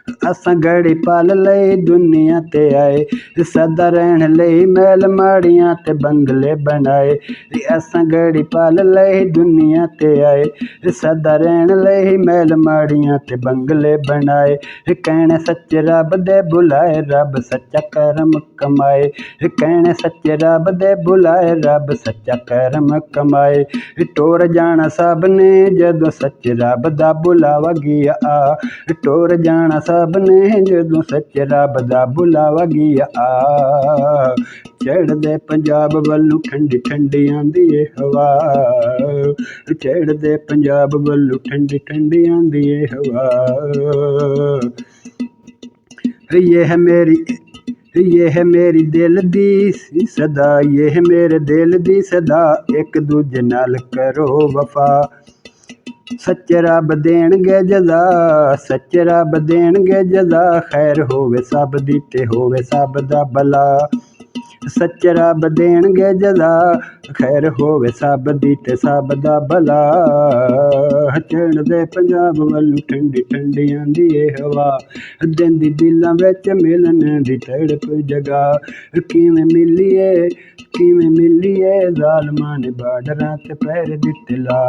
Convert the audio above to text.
असां घड़ी पल लई दुनिया ते आए, सदा रहण लई महल माड़ियां ते बंगले बनाए। असां घड़ी पल लई दुनिया ते आए, सदा रहण लई महल माड़ियां ते बंगले बनाए। कहने सच्चे रब दे बुलाए, रब सच्चा करम कमाए। कहने सच्चे रब दे बुलाए, रब सच्चा करम कमाए। टोर जाना सब ने जदों सच्चे रब दा बुलावा गया आ। टोर जाना सब ने जदों सच्चे रब दा बुलावा गया आ। चढ़दे पंजाब वल्लों ठंडी ठंडी आंदी ए हवा, चढ़दे पंजाब वल्लों ठंडी ठंडी आंदी ए हवा। ये है मेरी दिल दी सदा, ये है मेरे दिल दी सदा, एक दूजे नाल करो वफा। सच्चे रब देणगे जज़ा, सच्चे रब देणगे जज़ा, खैर होवे सब दी ते होवे सब दा भला। सच्चे रब देणगे जज़ा, खैर होवे सब दी ते सब दा भला। चढ़दे पंजाब वल्लों ठंडी ठंडी आंदी ए हवा, देंदी दिलां विच मिलन दी तड़प जगा। किवें मिलीए ज़ालमां ने बार्डरां ते पैर दित्ते ला।